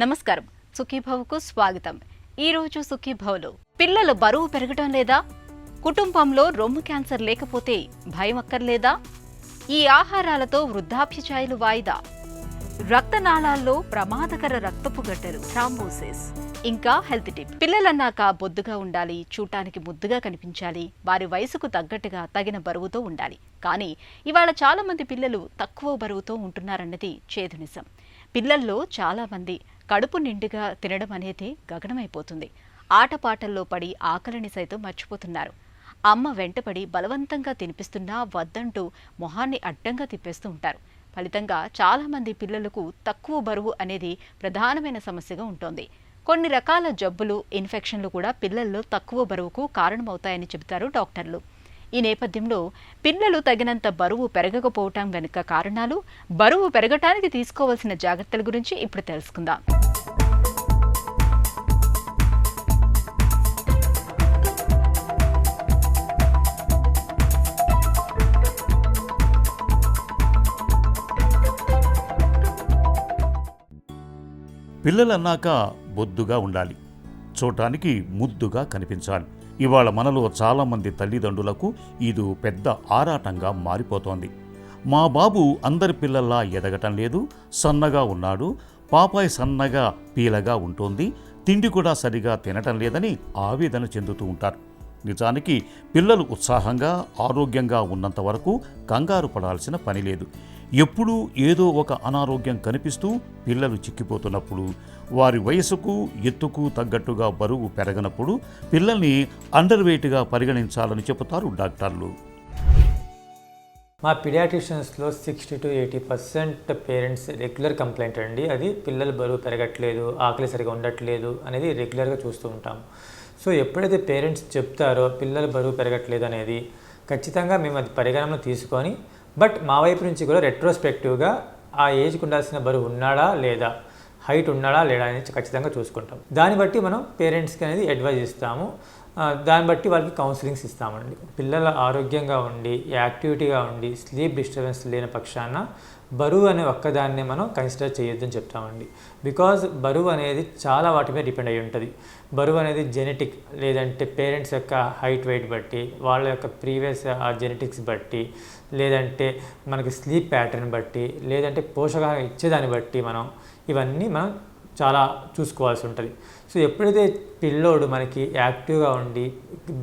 నమస్కారం, సుఖీభవకు స్వాగతం. ఈరోజు సుఖీభవలో పిల్లలు బరువు పెరగటం లేదా, కుటుంబంలో రొమ్ము క్యాన్సర్ లేకపోతే భయం అక్కర్లేదా, ఈ ఆహారాలతో వృద్ధాప్య ఛాయలు వాయిదా, రక్తనాళాల్లో ప్రమాదకర రక్తపు గడ్డలు థ్రాంబోసిస్, ఇంకా హెల్త్ టిప్. పిల్లలన్నాక బొద్దుగా ఉండాలి, చూడటానికి ముద్దుగా కనిపించాలి, వారి వయసుకు తగ్గట్టుగా తగిన బరువుతో ఉండాలి. కానీ ఇవాళ చాలా మంది పిల్లలు తక్కువ బరువుతో ఉంటున్నారన్నది చేదు నిజం. పిల్లల్లో చాలా మంది కడుపు నిండుగా తినడం అనేది గగనమైపోతుంది. ఆటపాటల్లో పడి ఆకలిని సైతం మర్చిపోతున్నారు. అమ్మ వెంటపడి బలవంతంగా తినిపిస్తున్నా వద్దంటూ మొహాన్ని అడ్డంగా తిప్పేస్తూ ఉంటారు. ఫలితంగా చాలామంది పిల్లలకు తక్కువ బరువు అనేది ప్రధానమైన సమస్యగా ఉంటుంది. కొన్ని రకాల జబ్బులు, ఇన్ఫెక్షన్లు కూడా పిల్లల్లో తక్కువ బరువుకు కారణమవుతాయని చెబుతారు డాక్టర్లు. ఈ నేపథ్యంలో పిల్లలు తగినంత బరువు పెరగకపోవటం వెనుక కారణాలు, బరువు పెరగటానికి తీసుకోవాల్సిన జాగ్రత్తల గురించి ఇప్పుడు తెలుసుకుందాం. పిల్లలన్నాక బొద్దుగా ఉండాలి, చూడటానికి ముద్దుగా కనిపించాలి. ఇవాళ మనలో చాలామంది తల్లిదండ్రులకు ఇది పెద్ద ఆరాటంగా మారిపోతోంది. మా బాబు అందరి పిల్లల్లా ఎదగటం లేదు, సన్నగా ఉన్నాడు, పాపాయి సన్నగా పీలగా ఉంటుంది, తిండి కూడా సరిగా తినటం లేదని ఆవేదన చెందుతూ ఉంటారు. నిజానికి పిల్లలు ఉత్సాహంగా, ఆరోగ్యంగా ఉన్నంత వరకు కంగారు పడాల్సిన పని లేదు. ఎప్పుడూ ఏదో ఒక అనారోగ్యం కనిపిస్తూ పిల్లలు చిక్కిపోతున్నప్పుడు, వారి వయసుకు, ఎత్తుకు తగ్గట్టుగా బరువు పెరగనప్పుడు పిల్లల్ని అండర్ వెయిట్గా పరిగణించాలని చెబుతారు డాక్టర్లు. మా పీడియాట్రిషియన్స్లో 60 to 80% పేరెంట్స్ రెగ్యులర్ కంప్లైంట్ అండి. అది పిల్లలు బరువు పెరగట్లేదు, ఆకలి సరిగా ఉండట్లేదు అనేది రెగ్యులర్గా చూస్తూ ఉంటాం. సో ఎప్పుడైతే పేరెంట్స్ చెప్తారో పిల్లలు బరువు పెరగట్లేదు అనేది, ఖచ్చితంగా మేము అది పరిగణనలో తీసుకొని, బట్ మా వైపు నుంచి కూడా రెట్రోస్పెక్టివ్గా ఆ ఏజ్కి ఉండాల్సిన బరువు ఉన్నాడా లేదా, హైట్ ఉన్నాడా లేడా అనేది ఖచ్చితంగా చూసుకుంటాం. దాన్ని బట్టి మనం పేరెంట్స్కి అనేది అడ్వైజ్ ఇస్తాము. దాన్ని బట్టి వాళ్ళకి కౌన్సిలింగ్స్ ఇస్తామండి. పిల్లలు ఆరోగ్యంగా ఉండి, యాక్టివిటీగా ఉండి, స్లీప్ డిస్టర్బెన్స్ లేని పక్షాన బరువు అనే ఒక్కదాన్నే మనం కన్సిడర్ చేయొద్దని చెప్తామండి. బికాజ్ బరువు అనేది చాలా వాటి మీద డిపెండ్ అయి ఉంటుంది. బరువు అనేది జెనెటిక్, లేదంటే పేరెంట్స్ యొక్క హైట్ వెయిట్ బట్టి, వాళ్ళ యొక్క ప్రీవియస్ ఆ జెనెటిక్స్ బట్టి, లేదంటే మనకి స్లీప్ ప్యాటర్న్ బట్టి, లేదంటే పోషకాహారం ఇచ్చేదాన్ని బట్టి ఇవన్నీ మనం చాలా చూసుకోవాల్సి ఉంటుంది. సో ఎప్పుడైతే పిల్లోడు మనకి యాక్టివ్గా ఉండి,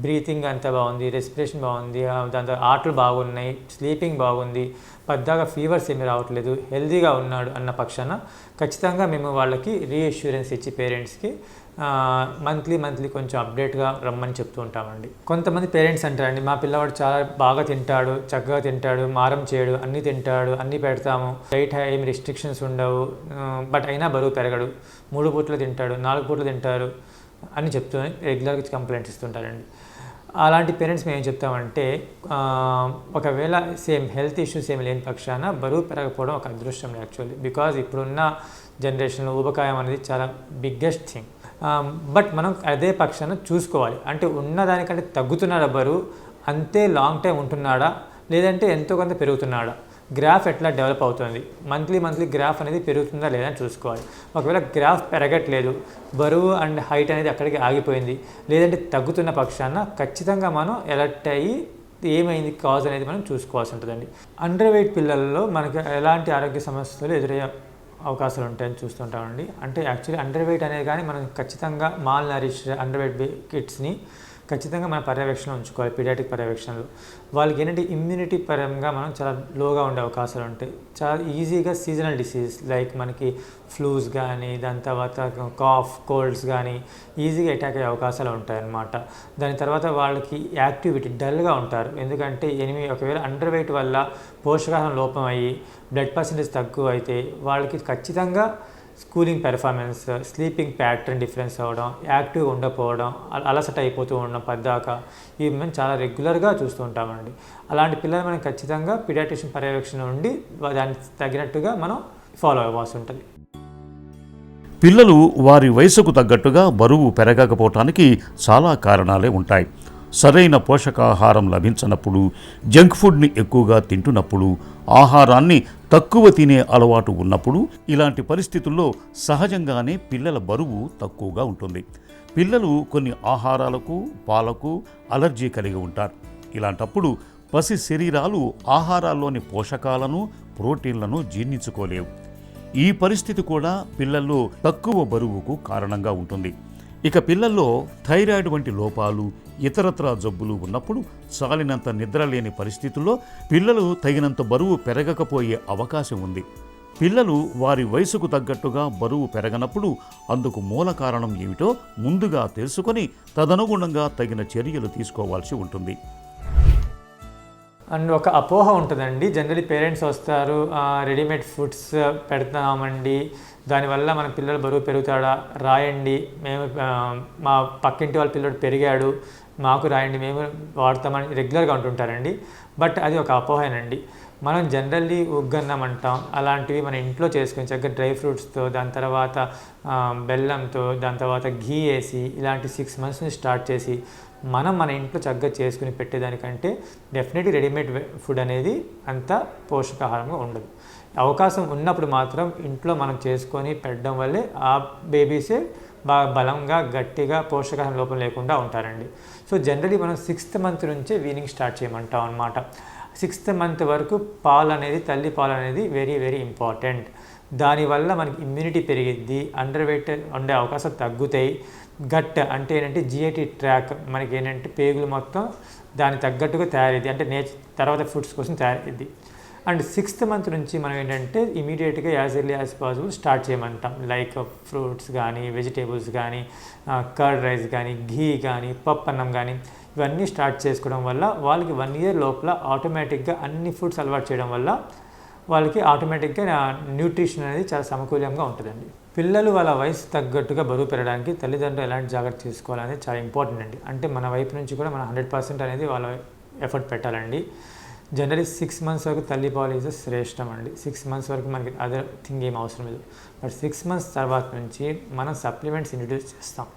బ్రీతింగ్ అంతా బాగుంది, రెస్పిరేషన్ బాగుంది, దాంతో ఆటలు బాగున్నాయి, స్లీపింగ్ బాగుంది, పద్దాగా ఫీవర్స్ ఏమీ రావట్లేదు, హెల్తీగా ఉన్నాడు అన్న పక్షాన ఖచ్చితంగా మేము వాళ్ళకి రీఅష్యూరెన్స్ ఇచ్చి పేరెంట్స్కి మంత్లీ కొంచెం అప్డేట్గా రమ్మని చెప్తూ ఉంటామండి. కొంతమంది పేరెంట్స్ అంటారండి, మా పిల్లవాడు చాలా బాగా తింటాడు, చక్కగా తింటాడు, మారం చేయడు, అన్నీ తింటాడు, అన్నీ పెడతాము, డైట్ ఏమి రెస్ట్రిక్షన్స్ ఉండవు, బట్ అయినా బరువు పెరగడు, 3 పూటలు తింటాడు, 4 పూటలు తింటారు అని చెప్తూ రెగ్యులర్గా కంప్లైంట్స్ ఇస్తుంటారండి. అలాంటి పేరెంట్స్ మేము ఏం చెప్తామంటే, ఒకవేళ హెల్త్ ఇష్యూస్ ఏమి లేని పక్షాన బరువు పెరగకపోవడం ఒక అదృష్టం యాక్చువల్లీ. బికాజ్ ఇప్పుడున్న జనరేషన్లో ఊబకాయం అనేది చాలా బిగ్గెస్ట్ థింగ్. బట్ మనం అదే పక్షాన చూసుకోవాలి. అంటే ఉన్నదానికంటే తగ్గుతున్నాడా బరువు, అంతే లాంగ్ టైం ఉంటున్నాడా, లేదంటే ఎంతో కొంత పెరుగుతున్నాడా, గ్రాఫ్ ఎట్లా డెవలప్ అవుతుంది, మంత్లీ గ్రాఫ్ అనేది పెరుగుతుందా లేదా అని చూసుకోవాలి. ఒకవేళ గ్రాఫ్ పెరగట్లేదు, బరువు అండ్ హైట్ అనేది అక్కడికి ఆగిపోయింది, లేదంటే తగ్గుతున్న పక్షాన ఖచ్చితంగా మనం అలర్ట్ అయ్యి ఏమైంది కాజ్ అనేది మనం చూసుకోవాల్సి ఉంటుందండి. అండర్ వెయిట్ పిల్లల్లో మనకి ఎలాంటి ఆరోగ్య సమస్యలు ఎదురయ్యే అవకాశాలు ఉంటాయని చూస్తుంటామండి. అంటే యాక్చువల్లీ అండర్ వెయిట్ అనేది కానీ మనం ఖచ్చితంగా మాల్ నరిష్ అండర్ వెయిట్ కిడ్స్ని ఖచ్చితంగా మన పర్యవేక్షణలో ఉంచుకోవాలి. పీడియాట్రిక్ పర్యవేక్షణలో వాళ్ళకి ఏంటంటే ఇమ్యూనిటీ పరంగా మనం చాలా లోగా ఉండే అవకాశాలు ఉంటాయి. చాలా ఈజీగా సీజనల్ డిసీజ్ లైక్ మనకి ఫ్లూస్ కానీ, దాని తర్వాత కాఫ్, కోల్డ్స్ కానీ ఈజీగా అటాక్ అయ్యే అవకాశాలు ఉంటాయన్నమాట. దాని తర్వాత వాళ్ళకి యాక్టివిటీ డల్గా ఉంటారు. ఎందుకంటే ఒకవేళ అండర్ వెయిట్ వల్ల పోషకాహారం లోపం అయ్యి బ్లడ్ పర్సెంటేజ్ తక్కువ అయితే వాళ్ళకి ఖచ్చితంగా schooling performance, sleeping pattern difference అవ్వడం, యాక్టివ్గా ఉండకపోవడం, అలసట అయిపోతూ ఉండడం పద్దాక, ఇవి మేము చాలా రెగ్యులర్గా చూస్తూ ఉంటామండి. అలాంటి పిల్లలు మనం ఖచ్చితంగా పీడియాట్రిషియన్ పర్యవేక్షణ ఉండి దానికి తగినట్టుగా మనం ఫాలో అవ్వాల్సి ఉంటుంది. పిల్లలు వారి వయసుకు తగ్గట్టుగా బరువు పెరగకపోవటానికి చాలా కారణాలే ఉంటాయి. సరైన పోషకాహారం లభించనప్పుడు, జంక్ ఫుడ్ని ఎక్కువగా తింటున్నప్పుడు, ఆహారాన్ని తక్కువ తినే అలవాటు ఉన్నప్పుడు ఇలాంటి పరిస్థితుల్లో సహజంగానే పిల్లల బరువు తక్కువగా ఉంటుంది. పిల్లలు కొన్ని ఆహారాలకు, పాలకు అలర్జీ కలిగి ఉంటారు. ఇలాంటప్పుడు పసి శరీరాలు ఆహారాల్లోని పోషకాలను, ప్రోటీన్లను జీర్ణించుకోలేవు. ఈ పరిస్థితి కూడా పిల్లల్లో తక్కువ బరువుకు కారణంగా ఉంటుంది. ఇక పిల్లల్లో థైరాయిడ్ వంటి లోపాలు, ఇతరత్రా జబ్బులు ఉన్నప్పుడు చాలినంత నిద్ర లేని పరిస్థితుల్లో పిల్లలు తగినంత బరువు పెరగకపోయే అవకాశం ఉంది. పిల్లలు వారి వయసుకు తగ్గట్టుగా బరువు పెరగనప్పుడు అందుకు మూల కారణం ఏమిటో ముందుగా తెలుసుకొని తదనుగుణంగా తగిన చర్యలు తీసుకోవాల్సి ఉంటుంది. అండ్ ఒక అపోహ ఉంటుందండి. జనరలీ పేరెంట్స్ వస్తారు, రెడీమేడ్ ఫుడ్స్ పెడతామండి, దానివల్ల మన పిల్లలు బరువు పెరుగుతాడా, రాయండి, మేము మా పక్కింటి వాళ్ళ పిల్లడు పెరిగాడు, మాకు రాయండి, మేము వాడతామని రెగ్యులర్గా అంటుంటారండి. బట్ అది ఒక అపోహేనండి. మనం జనరల్లీ ఉగ్గన్నం అంటాం, అలాంటివి మన ఇంట్లో చేసుకొని చక్కగా డ్రై ఫ్రూట్స్తో, దాని తర్వాత బెల్లంతో, దాని తర్వాత ఘీ వేసి ఇలాంటి 6 months నుంచి స్టార్ట్ చేసి మన ఇంట్లో చక్కగా చేసుకుని పెట్టేదానికంటే డెఫినెట్లీ రెడీమేడ్ ఫుడ్ అనేది అంత పోషకాహారంగా ఉండదు. అవకాశం ఉన్నప్పుడు మాత్రం ఇంట్లో మనం చేసుకొని పెట్టడం వల్లే ఆ బేబీసే బాగా బలంగా, గట్టిగా, పోషకాహారం లోపం లేకుండా ఉంటారండి. సో జనరలీ మనం 6th month నుంచే వీనింగ్ స్టార్ట్ చేయమంటాం అన్నమాట. 6th month వరకు పాలు అనేది, తల్లి పాలు అనేది వెరీ వెరీ ఇంపార్టెంట్. దానివల్ల మనకి ఇమ్యూనిటీ పెరిగిద్ది, అండర్ వెయిట్ ఉండే అవకాశం తగ్గుతాయి. గట్ అంటే ఏంటంటే జిఐటి ట్రాక్ మనకి ఏంటంటే పేగులు మొత్తం దానికి తగ్గట్టుగా తయారైద్ది, అంటే తర్వాత ఫుడ్స్ కోసం తయారైద్ది. అండ్ 6th month నుంచి మనం ఏంటంటే ఇమీడియట్గా as early as possible start చేయమంటాం. లైక్ ఫ్రూట్స్ కానీ, వెజిటేబుల్స్ కానీ, కర్డ్ రైస్ కానీ, ఘీ కానీ, పప్పు అన్నం కానీ ఇవన్నీ స్టార్ట్ చేసుకోవడం వల్ల వాళ్ళకి 1 year లోపల ఆటోమేటిక్గా అన్ని ఫుడ్స్ అలవాటు చేయడం వల్ల వాళ్ళకి ఆటోమేటిక్గా న్యూట్రిషన్ అనేది చాలా సమకూల్యంగా ఉంటుందండి. పిల్లలు వాళ్ళ వయసు తగ్గట్టుగా బరువు పెరగడానికి తల్లిదండ్రులు ఎలాంటి జాగ్రత్త తీసుకోవాలనేది చాలా ఇంపార్టెంట్ అండి. అంటే మన వైపు నుంచి కూడా మనం 100% అనేది వాళ్ళ ఎఫర్ట్ పెట్టాలండి. జనరలీ 6 months వరకు తల్లిపాలు ఈజ్ శ్రేష్టం అండి. 6 months వరకు మనకి అదర్ థింగ్ ఏం అవసరం లేదు. బట్ 6 months తర్వాత నుంచి మనం సప్లిమెంట్స్ ఇంట్రడ్యూస్ చేస్తాం.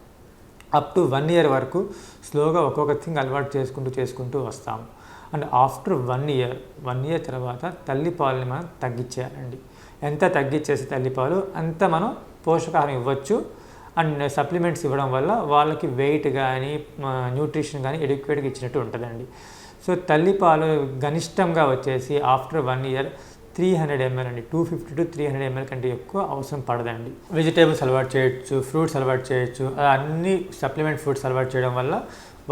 అప్ టు 1 year వరకు స్లోగా ఒక్కొక్క థింగ్ అలవాటు చేసుకుంటూ వస్తాము. అండ్ ఆఫ్టర్ 1 year తర్వాత తల్లిపాలని మనం తగ్గించేయాలండి. ఎంత తగ్గించేసి తల్లిపాలు అంత మనం పోషకాహారం ఇవ్వచ్చు. అండ్ సప్లిమెంట్స్ ఇవ్వడం వల్ల వాళ్ళకి వెయిట్ కానీ, న్యూట్రిషన్ కానీ ఎడ్యుకేట్గా ఇచ్చినట్టు ఉంటుందండి. సో తల్లిపాలు గనిష్టంగా వచ్చేసి ఆఫ్టర్ 1 year 300 ml అండి. 250 to 300 ml కంటే ఎక్కువ అవసరం పడదండి. వెజిటేబుల్స్ అలవాటు చేయొచ్చు, ఫ్రూట్స్ అలవాటు చేయొచ్చు. అన్ని సప్లిమెంట్ ఫుడ్స్ అలవాటు చేయడం వల్ల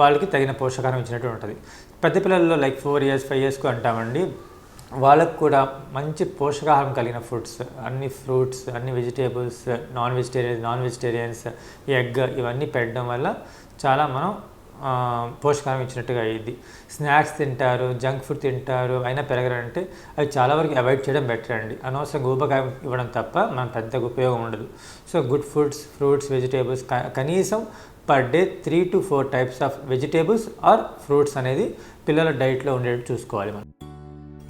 వాళ్ళకి తగిన పోషకాహారం ఇచ్చినట్టు ఉంటుంది. పెద్ద పిల్లల్లో లైక్ 4 years 5 years అంటామండి, వాళ్ళకు కూడా మంచి పోషకాహారం కలిగిన ఫుడ్స్, అన్ని ఫ్రూట్స్, అన్ని వెజిటేబుల్స్, నాన్ వెజిటేరియన్స్, ఎగ్ ఇవన్నీ పెట్టడం వల్ల చాలా మనం పోషకాహారం ఇచ్చినట్టుగా అయ్యిద్ది. స్నాక్స్ తింటారు, జంక్ ఫుడ్ తింటారు, అయినా పెరగరంటే అవి చాలా వరకు అవాయిడ్ చేయడం బెటర్ అండి. అనవసరం ఊబకాయం ఇవ్వడం తప్ప మనకు పెద్దగా ఉపయోగం ఉండదు. So good foods, fruits, vegetables కనీసం per day 3 to 4 types of vegetables or fruits అనేది పిల్లల డైట్లో ఉండేట్టు చూసుకోవాలి మనం.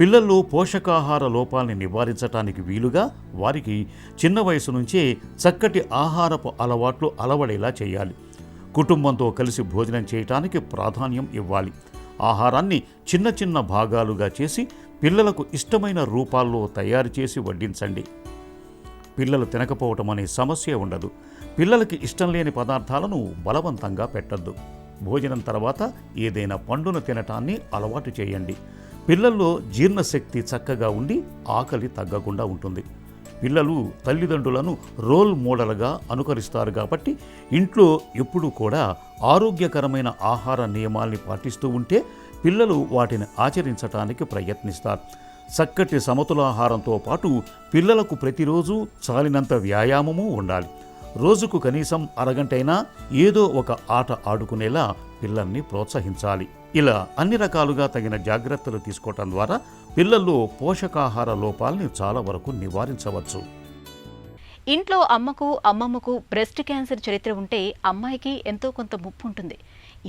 పిల్లల్లో పోషకాహార లోపాలని నివారించడానికి వీలుగా వారికి చిన్న వయసు నుంచే చక్కటి ఆహారపు అలవాట్లు అలవడేలా చేయాలి. కుటుంబంతో కలిసి భోజనం చేయటానికి ప్రాధాన్యం ఇవ్వాలి. ఆహారాన్ని చిన్న చిన్న భాగాలుగా చేసి పిల్లలకు ఇష్టమైన రూపాల్లో తయారు చేసి వడ్డించండి. పిల్లలు తినకపోవటం అనే సమస్య ఉండదు. పిల్లలకి ఇష్టం లేని పదార్థాలను బలవంతంగా పెట్టద్దు. భోజనం తర్వాత ఏదైనా పండును తినటాన్ని అలవాటు చేయండి. పిల్లల్లో జీర్ణశక్తి చక్కగా ఉండి ఆకలి తగ్గకుండా ఉంటుంది. పిల్లలు తల్లిదండ్రులను రోల్ మోడల్గా అనుకరిస్తారు కాబట్టి ఇంట్లో ఎప్పుడూ కూడా ఆరోగ్యకరమైన ఆహార నియమాల్ని పాటిస్తూ ఉంటే పిల్లలు వాటిని ఆచరించటానికి ప్రయత్నిస్తారు. చక్కటి సమతులాహారంతో పాటు పిల్లలకు ప్రతిరోజు చాలినంత వ్యాయామము ఉండాలి. రోజుకు కనీసం అరగంటైనా ఏదో ఒక ఆట ఆడుకునేలా పిల్లల్ని ప్రోత్సహించాలి. ఇలా అన్ని రకాలుగా తగిన జాగ్రత్తలు తీసుకోవటం ద్వారా పిల్లల్లో పోషకాహార లోపాలని చాలా వరకు నివారించవచ్చు. ఇంట్లో అమ్మమ్మకు బ్రెస్ట్ క్యాన్సర్ చరిత్ర ఉంటే అమ్మాయికి ఎంతో కొంత ముప్పు ఉంటుంది.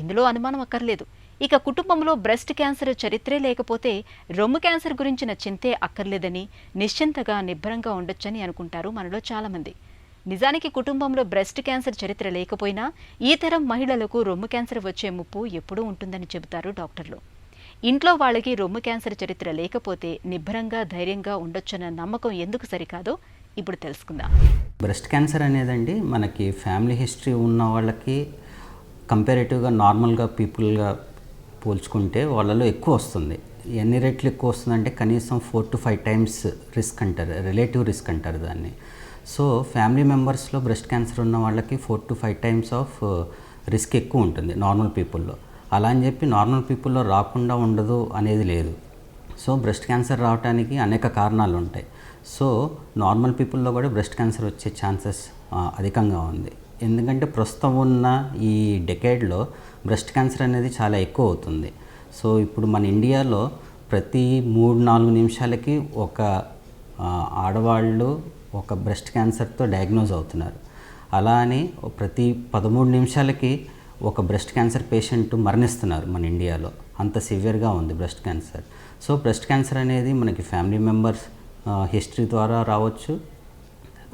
ఇందులో అనుమానం అక్కర్లేదు. ఇక కుటుంబంలో బ్రెస్ట్ క్యాన్సర్ చరిత్రే లేకపోతే రొమ్ము క్యాన్సర్ గురించిన చింతే అక్కర్లేదని, నిశ్చింతగా నిబ్బరంగా ఉండొచ్చని అనుకుంటారు మనలో చాలామంది. నిజానికి కుటుంబంలో బ్రెస్ట్ క్యాన్సర్ చరిత్ర లేకపోయినా ఈ తరం మహిళలకు రొమ్ము క్యాన్సర్ వచ్చే ముప్పు ఎప్పుడూ ఉంటుందని చెబుతారు డాక్టర్లు. ఇంట్లో వాళ్ళకి రొమ్ము క్యాన్సర్ చరిత్ర లేకపోతే నిబ్బరంగా ధైర్యంగా ఉండొచ్చన్న నమ్మకం ఎందుకు సరికాదో ఇప్పుడు తెలుసుకుందాం. బ్రెస్ట్ క్యాన్సర్ అనేదండి మనకి ఫ్యామిలీ హిస్టరీ ఉన్న వాళ్ళకి కంపారేటివ్గా నార్మల్గా పీపుల్గా పోల్చుకుంటే వాళ్ళలో ఎక్కువ వస్తుంది. ఎన్ని రెట్లు ఎక్కువ వస్తుందంటే కనీసం 4 to 5 times రిస్క్ అంటారు, రిలేటివ్ రిస్క్ అంటారు దాన్ని. సో ఫ్యామిలీ మెంబర్స్లో బ్రెస్ట్ క్యాన్సర్ ఉన్న వాళ్ళకి 4 to 5 times ఆఫ్ రిస్క్ ఎక్కువ ఉంటుంది నార్మల్ పీపుల్లో. అలా అని చెప్పి నార్మల్ పీపుల్లో రాకుండా ఉండదు అనేది లేదు. సో బ్రెస్ట్ క్యాన్సర్ రావడానికి అనేక కారణాలు ఉంటాయి. సో నార్మల్ పీపుల్లో కూడా బ్రెస్ట్ క్యాన్సర్ వచ్చే ఛాన్సెస్ అధికంగా ఉంది. ఎందుకంటే ప్రస్తుతం ఉన్న ఈ డెకేడ్లో బ్రెస్ట్ క్యాన్సర్ అనేది చాలా ఎక్కువ అవుతుంది. సో ఇప్పుడు మన ఇండియాలో ప్రతి 3-4 నిమిషాలకి ఒక ఆడవాళ్ళు ఒక బ్రెస్ట్ క్యాన్సర్తో డయాగ్నోజ్ అవుతున్నారు. అలా అని ప్రతి 13 నిమిషాలకి ఒక బ్రెస్ట్ క్యాన్సర్ పేషెంట్ మరణిస్తున్నారు మన ఇండియాలో. అంత సివియర్గా ఉంది breast cancer. So breast cancer అనేది మనకి ఫ్యామిలీ మెంబర్స్ హిస్టరీ ద్వారా రావచ్చు.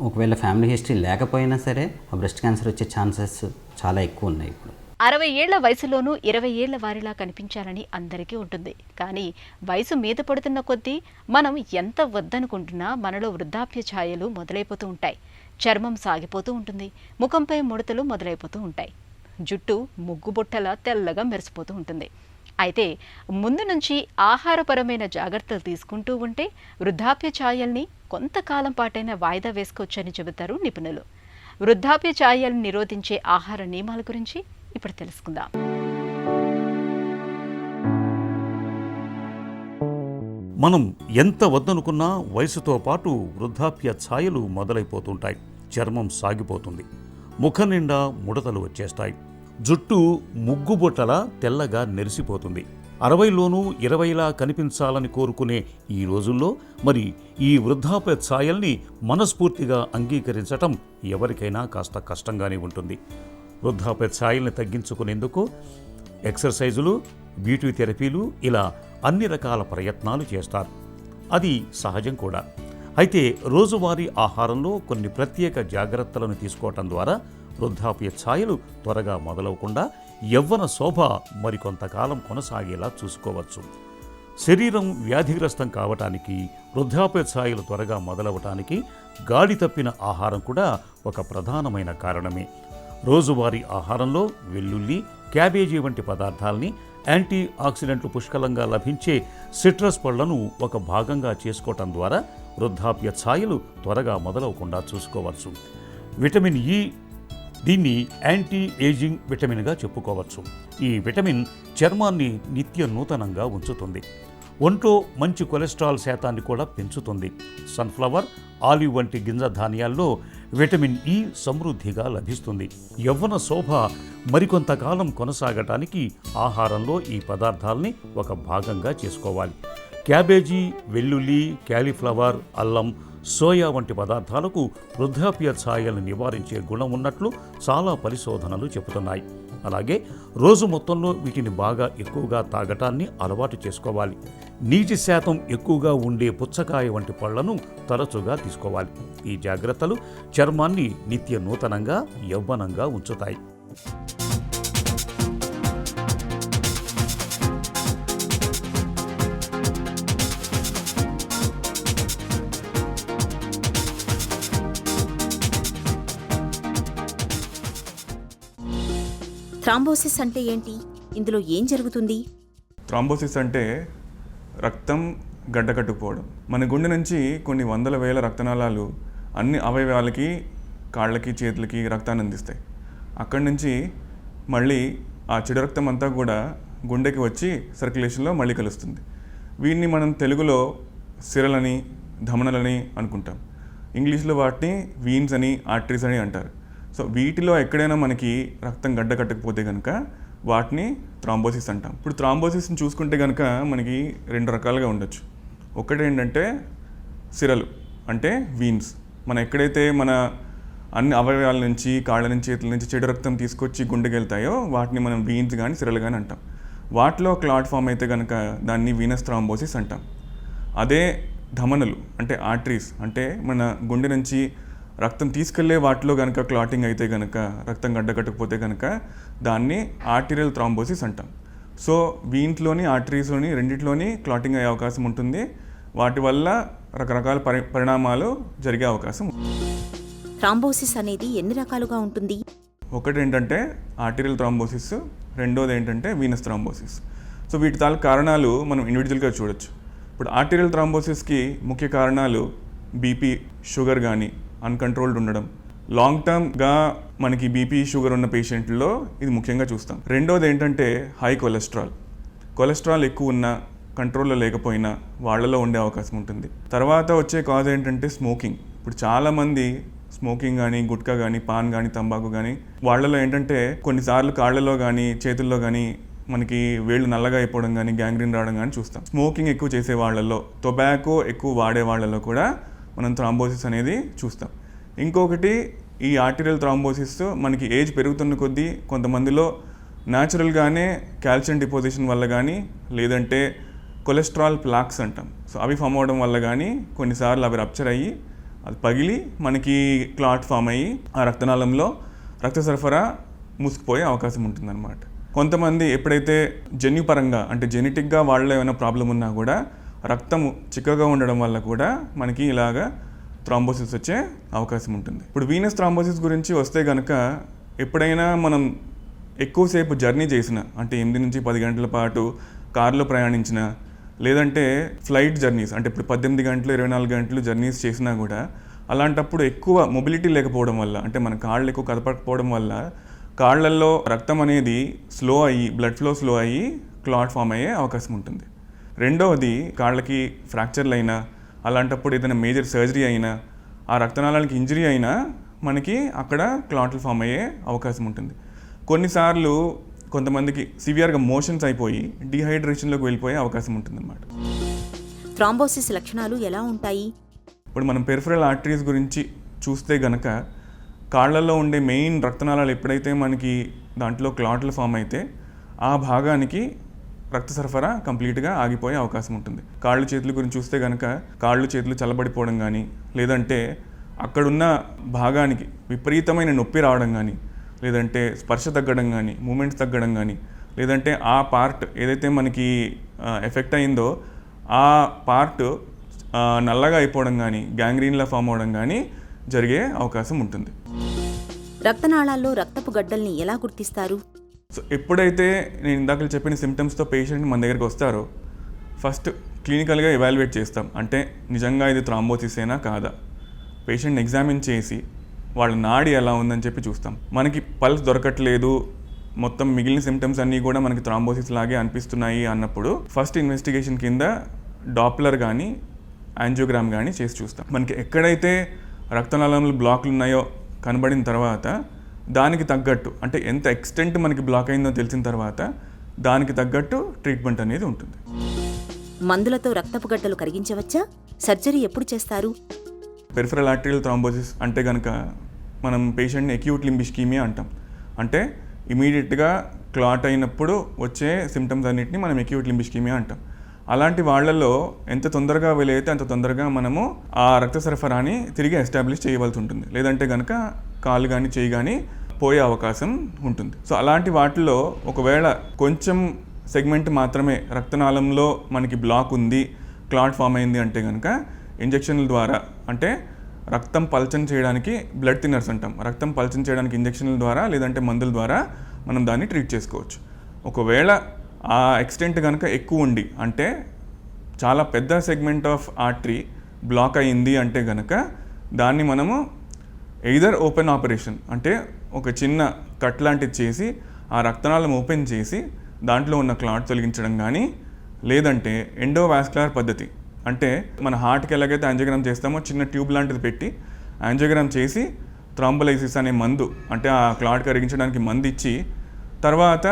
ఒకవేళ ఫ్యామిలీ హిస్టరీ లేకపోయినా సరే ఆ బ్రెస్ట్ క్యాన్సర్ వచ్చే ఛాన్సెస్ చాలా ఎక్కువ ఉన్నాయి. ఇప్పుడు 60 ఏళ్ల వయసులోనూ 20 ఏళ్ల వారిలా కనిపించాలని అందరికీ ఉంటుంది. కానీ వయసు మీద పడుతున్న కొద్దీ మనం ఎంత వద్దనుకుంటున్నా మనలో వృద్ధాప్య ఛాయలు మొదలైపోతూ ఉంటాయి. చర్మం సాగిపోతూ ఉంటుంది, ముఖంపై ముడతలు మొదలైపోతూ ఉంటాయి, జుట్టు ముగ్గుబుట్టలా తెల్లగా మెరిసిపోతూ ఉంటుంది. అయితే ముందు నుంచి ఆహారపరమైన జాగ్రత్తలు తీసుకుంటూ ఉంటే వృద్ధాప్య ఛాయల్ని కొంతకాలం పాటైనా వాయిదా వేసుకోవచ్చని చెబుతారు నిపుణులు. వృద్ధాప్య ఛాయల్ని నిరోధించే ఆహార నియమాల గురించి ఇప్పుడు తెలుసుకుందాం. మనం ఎంత వద్దనుకున్నా వయసుతో పాటు వృద్ధాప్య ఛాయలు మొదలైపోతుంటాయి. చర్మం సాగిపోతుంది, ముఖం నిండా ముడతలు వచ్చేస్తాయి, జుట్టు ముగ్గుబొట్టలా తెల్లగా నెరిసిపోతుంది. 60లోనూ 20లా కనిపించాలని కోరుకునే ఈ రోజుల్లో మరి ఈ వృద్ధాప్య ఛాయల్ని మనస్ఫూర్తిగా అంగీకరించటం ఎవరికైనా కాస్త కష్టంగానే ఉంటుంది. వృద్ధాప్య ఛాయల్ని తగ్గించుకునేందుకు ఎక్సర్సైజులు, బ్యూటీ థెరపీలు ఇలా అన్ని రకాల ప్రయత్నాలు చేస్తారు. అది సహజం కూడా. అయితే రోజువారీ ఆహారంలో కొన్ని ప్రత్యేక జాగ్రత్తలను తీసుకోవటం ద్వారా వృద్ధాప్య ఛాయలు త్వరగా మొదలవకుండా యవ్వన శోభ మరికొంతకాలం కొనసాగేలా చూసుకోవచ్చు. శరీరం వ్యాధిగ్రస్తం కావటానికి, వృద్ధాప్య ఛాయలు త్వరగా మొదలవటానికి గాడి తప్పిన ఆహారం కూడా ఒక ప్రధానమైన కారణమే. రోజువారీ ఆహారంలో వెల్లుల్లి, క్యాబేజీ వంటి పదార్థాల్ని, యాంటీ ఆక్సిడెంట్లు పుష్కలంగా లభించే సిట్రస్ పళ్లను ఒక భాగంగా చేసుకోవటం ద్వారా వృద్ధాప్య ఛాయలు త్వరగా మొదలవకుండా చూసుకోవచ్చు. విటమిన్ ఇ, దీన్ని యాంటీ ఏజింగ్ విటమిన్గా చెప్పుకోవచ్చు. ఈ విటమిన్ చర్మాన్ని నిత్య నూతనంగా ఉంచుతుంది. ఒంట్లో మంచి కొలెస్ట్రాల్ శాతాన్ని కూడా పెంచుతుంది. సన్ఫ్లవర్, ఆలివ్ వంటి గింజ ధాన్యాల్లో విటమిన్ ఇ సమృద్ధిగా లభిస్తుంది. యవ్వన శోభ మరికొంతకాలం కొనసాగటానికి ఆహారంలో ఈ పదార్థాల్ని ఒక భాగంగా చేసుకోవాలి. క్యాబేజీ, వెల్లుల్లి, క్యాలీఫ్లవర్, అల్లం, సోయా వంటి పదార్థాలకు వృద్ధాప్య ఛాయలను నివారించే గుణం ఉన్నట్లు చాలా పరిశోధనలు చెబుతున్నాయి. అలాగే రోజు మొత్తంలో వీటిని బాగా ఎక్కువగా తాగటాన్ని అలవాటు చేసుకోవాలి. నీటి శాతం ఎక్కువగా ఉండే పుచ్చకాయ వంటి పళ్లను తరచుగా తీసుకోవాలి. ఈ జాగ్రత్తలు చర్మాన్ని నిత్య నూతనంగా, యవ్వనంగా ఉంచుతాయి. థ్రాంబోసిస్ అంటే ఏంటి? ఇందులో ఏం జరుగుతుంది? థ్రాంబోసిస్ అంటే రక్తం గడ్డకట్టుకుపోవడం. మన గుండె నుంచి కొన్ని వందల వేల రక్తనాళాలు అన్ని అవయవాలకి, కాళ్ళకి, చేతులకి రక్తాన్ని అందిస్తాయి. అక్కడి నుంచి మళ్ళీ ఆ చెడు రక్తం అంతా కూడా గుండెకి వచ్చి సర్క్యులేషన్లో మళ్ళీ కలుస్తుంది. వీటిని మనం తెలుగులో సిరలని, ధమనులని అనుకుంటాం. ఇంగ్లీష్లో వాటిని వీన్స్ అని, ఆర్టరీస్ అని అంటారు. సో వీటిలో ఎక్కడైనా మనకి రక్తం గడ్డ కట్టకపోతే కనుక వాటిని థ్రాంబోసిస్ అంటాం. ఇప్పుడు థ్రాంబోసిస్ని చూసుకుంటే కనుక మనకి 2 రకాలుగా ఉండొచ్చు. ఒకటి ఏంటంటే సిరలు, అంటే వీన్స్. మనం ఎక్కడైతే మన అన్ని అవయవాల నుంచి, కాళ్ళ నుంచి, చేతుల నుంచి చెడు రక్తం తీసుకొచ్చి గుండెకి వెళ్తాయో వాటిని మనం వీన్స్ కానీ సిరలు కానీ అంటాం. వాటిలో క్లాట్ ఫామ్ అయితే కనుక దాన్ని వీనస్ థ్రాంబోసిస్ అంటాం. అదే ధమనులు అంటే ఆర్టరీస్, అంటే మన గుండె నుంచి రక్తం తీసుకెళ్లే వాటిలో కనుక క్లాటింగ్ అయితే కనుక, రక్తం గడ్డకట్టకపోతే కనుక దాన్ని ఆర్టీరియల్ థ్రాంబోసిస్ అంటాం. సో వీంట్లోని ఆర్టరీస్లోని రెండిట్లోని క్లాటింగ్ అయ్యే అవకాశం ఉంటుంది. వాటి వల్ల రకరకాల పరిణామాలు జరిగే అవకాశం. థ్రాంబోసిస్ అనేది ఎన్ని రకాలుగా ఉంటుంది? ఒకటి ఏంటంటే ఆర్టీరియల్ థ్రాంబోసిస్, రెండోది ఏంటంటే వీనస్ థ్రాంబోసిస్. సో వీటి తాలూకు కారణాలు మనం ఇండివిజువల్గా చూడొచ్చు. ఇప్పుడు ఆర్టీరియల్ థ్రాంబోసిస్కి ముఖ్య కారణాలు బీపీ, షుగర్ కానీ అన్కంట్రోల్డ్ ఉండడం. లాంగ్ టర్మ్గా మనకి బీపీ, షుగర్ ఉన్న పేషెంట్లో ఇది ముఖ్యంగా చూస్తాం. రెండోది ఏంటంటే హై కొలెస్ట్రాల్. కొలెస్ట్రాల్ ఎక్కువ ఉన్న, కంట్రోల్లో లేకపోయినా వాళ్ళలో ఉండే అవకాశం ఉంటుంది. తర్వాత వచ్చే కాజ్ ఏంటంటే స్మోకింగ్. ఇప్పుడు చాలామంది స్మోకింగ్ కానీ, గుట్కా కానీ, పాన్ కానీ, తంబాకు కానీ వాళ్ళలో ఏంటంటే కొన్నిసార్లు కాళ్ళలో కానీ చేతుల్లో కానీ మనకి వేళ్ళు నల్లగా అయిపోవడం కానీ, గ్యాంగ్రీన్ రావడం కానీ చూస్తాం. స్మోకింగ్ ఎక్కువ చేసే వాళ్ళలో, టొబాకో ఎక్కువ వాడే వాళ్ళలో కూడా మనం థ్రాంబోసిస్ అనేది చూస్తాం. ఇంకొకటి ఈ ఆర్టీరియల్ థ్రాంబోసిస్ మనకి ఏజ్ పెరుగుతున్న కొద్దీ కొంతమందిలో న్యాచురల్గానే కాల్షియం డిపోజిషన్ వల్ల కానీ, లేదంటే కొలెస్ట్రాల్ ప్లాక్స్ అంటాం, సో అవి ఫామ్ అవడం వల్ల కానీ కొన్నిసార్లు అవి రప్చర్ అయ్యి అది పగిలి మనకి క్లాట్ ఫామ్ అయ్యి ఆ రక్తనాళంలో రక్త సరఫరా మూసుకుపోయే అవకాశం ఉంటుందన్నమాట. కొంతమంది ఎప్పుడైతే జన్యుపరంగా అంటే జెనెటిక్గా వాళ్ళలో ఏమైనా ప్రాబ్లం ఉన్నా కూడా రక్తము చిక్కగా ఉండడం వల్ల కూడా మనకి ఇలాగా థ్రాంబోసిస్ వచ్చే అవకాశం ఉంటుంది. ఇప్పుడు వీనస్ థ్రాంబోసిస్ గురించి వస్తే కనుక ఎప్పుడైనా మనం ఎక్కువసేపు జర్నీ చేసిన, అంటే 8 నుంచి 10 గంటల పాటు కారులో ప్రయాణించిన, లేదంటే ఫ్లైట్ జర్నీస్ అంటే ఇప్పుడు 18 గంటలు 24 గంటలు జర్నీస్ చేసినా కూడా అలాంటప్పుడు ఎక్కువ మొబిలిటీ లేకపోవడం వల్ల, అంటే మన కాళ్ళు ఎక్కువ కదపకపోవడం వల్ల కాళ్ళల్లో రక్తం అనేది స్లో అయ్యి, బ్లడ్ ఫ్లో స్లో అయ్యి క్లాట్ ఫామ్ అయ్యే అవకాశం ఉంటుంది. రెండవది కాళ్ళకి ఫ్రాక్చర్లు అయినా, అలాంటప్పుడు ఏదైనా మేజర్ సర్జరీ అయినా, ఆ రక్తనాళానికి ఇంజరీ అయినా మనకి అక్కడ క్లాట్లు ఫామ్ అయ్యే అవకాశం ఉంటుంది. కొన్నిసార్లు కొంతమందికి సివియర్గా మోషన్స్ అయిపోయి డీహైడ్రేషన్లోకి వెళ్ళిపోయే అవకాశం ఉంటుందన్నమాట. థ్రాంబోసిస్ లక్షణాలు ఎలా ఉంటాయి? ఇప్పుడు మనం పెరిఫరల్ ఆర్టరీస్ గురించి చూస్తే గనక కాళ్ళల్లో ఉండే మెయిన్ రక్తనాళాలు ఎప్పుడైతే మనకి దాంట్లో క్లాట్లు ఫామ్ అయితే ఆ భాగానికి రక్త సరఫరా కంప్లీట్గా ఆగిపోయే అవకాశం ఉంటుంది. కాళ్ళు చేతుల గురించి చూస్తే కనుక కాళ్ళు చేతులు చల్లబడిపోవడం కానీ, లేదంటే అక్కడున్న భాగానికి విపరీతమైన నొప్పి రావడం కానీ, లేదంటే స్పర్శ తగ్గడం కానీ, మూమెంట్స్ తగ్గడం కానీ, లేదంటే ఆ పార్ట్ ఏదైతే మనకి ఎఫెక్ట్ అయిందో ఆ పార్ట్ నల్లగా అయిపోవడం కానీ, గ్యాంగ్రీన్లా ఫామ్ అవడం కానీ జరిగే అవకాశం ఉంటుంది. రక్తనాళాల్లో రక్తపు గడ్డల్ని ఎలా గుర్తిస్తారు? సో ఎప్పుడైతే నేను ఇందాక చెప్పిన సిమ్టమ్స్తో పేషెంట్ మన దగ్గరికి వస్తారో ఫస్ట్ క్లినికల్గా ఎవాల్యుయేట్ చేస్తాం. అంటే నిజంగా ఇది థ్రాంబోసిసేనా కాదా, పేషెంట్ని ఎగ్జామిన్ చేసి వాళ్ళ నాడి ఎలా ఉందని చెప్పి చూస్తాం. మనకి పల్స్ దొరకట్లేదు, మొత్తం మిగిలిన సిమ్టమ్స్ అన్నీ కూడా మనకి థ్రాంబోసిస్ లాగే అనిపిస్తున్నాయి అన్నప్పుడు ఫస్ట్ ఇన్వెస్టిగేషన్ కింద డాప్లర్ కానీ యాంజియోగ్రామ్ కానీ చేసి చూస్తాం. మనకి ఎక్కడైతే రక్తనాళంలో బ్లాక్లు ఉన్నాయో కనబడిన తర్వాత దానికి తగ్గట్టు, అంటే ఎంత ఎక్స్టెంట్ మనకి బ్లాక్ అయిందో తెలిసిన తర్వాత దానికి తగ్గట్టు ట్రీట్మెంట్ అనేది ఉంటుంది. మందులతో రక్తపు గడ్డలు కరిగించవచ్చా? సర్జరీ ఎప్పుడు చేస్తారు? పెరిఫరల్ ఆర్టరీయల్ థ్రాంబోసిస్ అంటే కనుక మనం పేషెంట్ని అక్యూట్ లింబ్ ఇస్కీమియా అంటాం. అంటే ఇమీడియట్గా క్లాట్ అయినప్పుడు వచ్చే సిమ్టమ్స్ అన్నిటిని మనం అక్యూట్ లింబ్ ఇస్కీమియా అంటాం. అలాంటి వాళ్ళల్లో ఎంత తొందరగా వీలైతే అంత తొందరగా మనము ఆ రక్త సరఫరాని తిరిగి ఎస్టాబ్లిష్ చేయవలసి ఉంటుంది. లేదంటే కనుక కాలు కానీ చేయి కానీ పోయే అవకాశం ఉంటుంది. సో అలాంటి వాటిల్లో ఒకవేళ కొంచెం సెగ్మెంట్ మాత్రమే రక్తనాళంలో మనకి బ్లాక్ ఉంది, క్లాట్ ఫామ్ అయింది అంటే కనుక ఇంజెక్షన్ల ద్వారా, అంటే రక్తం పల్చన్ చేయడానికి బ్లడ్ థిన్నర్స్ అంటాం, రక్తం పల్చన్ చేయడానికి ఇంజెక్షన్ల ద్వారా లేదంటే మందుల ద్వారా మనం దాన్ని ట్రీట్ చేసుకోవచ్చు. ఒకవేళ ఆ ఎక్స్టెంట్ కనుక ఎక్కువ ఉండి, అంటే చాలా పెద్ద సెగ్మెంట్ ఆఫ్ ఆర్టరీ బ్లాక్ అయ్యింది అంటే కనుక దాన్ని మనము ఎయిదర్ ఓపెన్ ఆపరేషన్, అంటే ఒక చిన్న కట్ లాంటిది చేసి ఆ రక్తనాళం ఓపెన్ చేసి దాంట్లో ఉన్న క్లాట్ తొలగించడం కానీ, లేదంటే ఎండోవాస్కులర్ పద్ధతి, అంటే మన హార్ట్కి ఎలాగైతే యాంజియోగ్రామ్ చేస్తామో చిన్న ట్యూబ్ లాంటిది పెట్టి యాంజియోగ్రామ్ చేసి థ్రాంబోలైసిస్ అనే మందు, అంటే ఆ క్లాట్ కరిగించడానికి మందు ఇచ్చి తర్వాత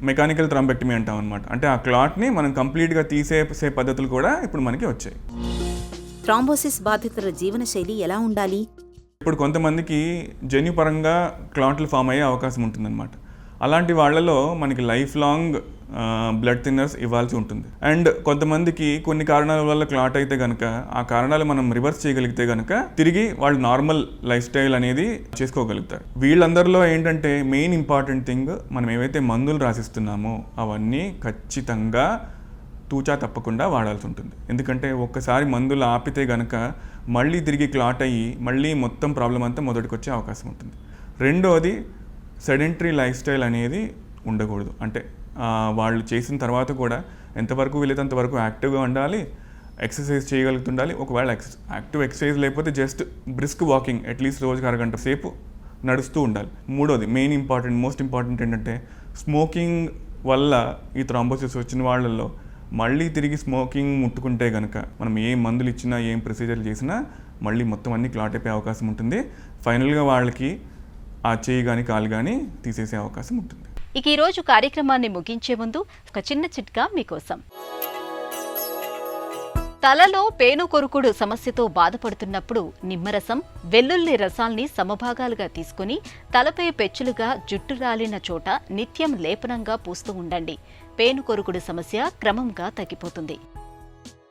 మెకానికల్ థ్రాంబెక్టమీ అంటాం అనమాట. అంటే ఆ క్లాట్ని మనం కంప్లీట్గా తీసేసే పద్ధతులు కూడా ఇప్పుడు మనకి వచ్చాయి. థ్రాంబోసిస్ బాధితుల జీవనశైలి ఎలా ఉండాలి? ఇప్పుడు కొంతమందికి జన్యుపరంగా క్లాట్లు ఫామ్ అయ్యే అవకాశం ఉంటుందన్నమాట. అలాంటి వాళ్ళలో మనకి లైఫ్ లాంగ్ బ్లడ్ థిన్నర్స్ ఇవ్వాల్సి ఉంటుంది. అండ్ కొంతమందికి కొన్ని కారణాల వల్ల క్లాట్ అయితే కనుక ఆ కారణాలు మనం రివర్స్ చేయగలిగితే కనుక తిరిగి వాళ్ళు నార్మల్ లైఫ్ స్టైల్ అనేది చేసుకోగలుగుతారు. వీళ్ళందరిలో ఏంటంటే మెయిన్ ఇంపార్టెంట్ థింగ్, మనం ఏవైతే మందులు రాసిస్తున్నామో అవన్నీ ఖచ్చితంగా తూచా తప్పకుండా వాడాల్సి ఉంటుంది. ఎందుకంటే ఒక్కసారి మందులు ఆపితే కనుక మళ్ళీ తిరిగి క్లాట్ అయ్యి మళ్ళీ మొత్తం ప్రాబ్లం అంతా మొదటికి వచ్చే అవకాశం ఉంటుంది. రెండోది, సెడెంటరీ లైఫ్ స్టైల్ అనేది ఉండకూడదు. అంటే వాళ్ళు చేసిన తర్వాత కూడా ఎంతవరకు వీలైతే అంతవరకు యాక్టివ్గా ఉండాలి, ఎక్సర్సైజ్ చేయగలుగుతుండాలి. ఒకవేళ యాక్టివ్ ఎక్సర్సైజ్ లేకపోతే జస్ట్ బ్రిస్క్ వాకింగ్ అట్లీస్ట్ రోజుకి అరగంట సేపు నడుస్తూ ఉండాలి. మూడోది మోస్ట్ ఇంపార్టెంట్ ఏంటంటే స్మోకింగ్ వల్ల ఈ థ్రాంబోసిస్ వచ్చిన వాళ్ళల్లో మళ్ళీ తిరిగి స్మోకింగ్ ముట్టుకుంటే కనుక మనం ఏ మందులు ఇచ్చినా ఏం ప్రొసీజర్లు చేసినా మళ్ళీ మొత్తం అన్ని క్లాట్ అయిపోయే అవకాశం ఉంటుంది. ఫైనల్గా వాళ్ళకి ఆ చేయి కానీ కాలు కానీ తీసేసే అవకాశం ఉంటుంది. ఇక ఈరోజు కార్యక్రమాన్ని ముగించే ముందు ఒక చిన్న చిట్కా మీకోసం. తలలో పేనుకొరుకుడు సమస్యతో బాధపడుతున్నప్పుడు నిమ్మరసం, వెల్లుల్లి రసాల్ని సమభాగాలుగా తీసుకుని తలపై పెచ్చులుగా జుట్టు రాలిన చోట నిత్యం లేపనంగా పూస్తూ ఉండండి. పేనుకొరుకుడు సమస్య క్రమంగా తగ్గిపోతుంది.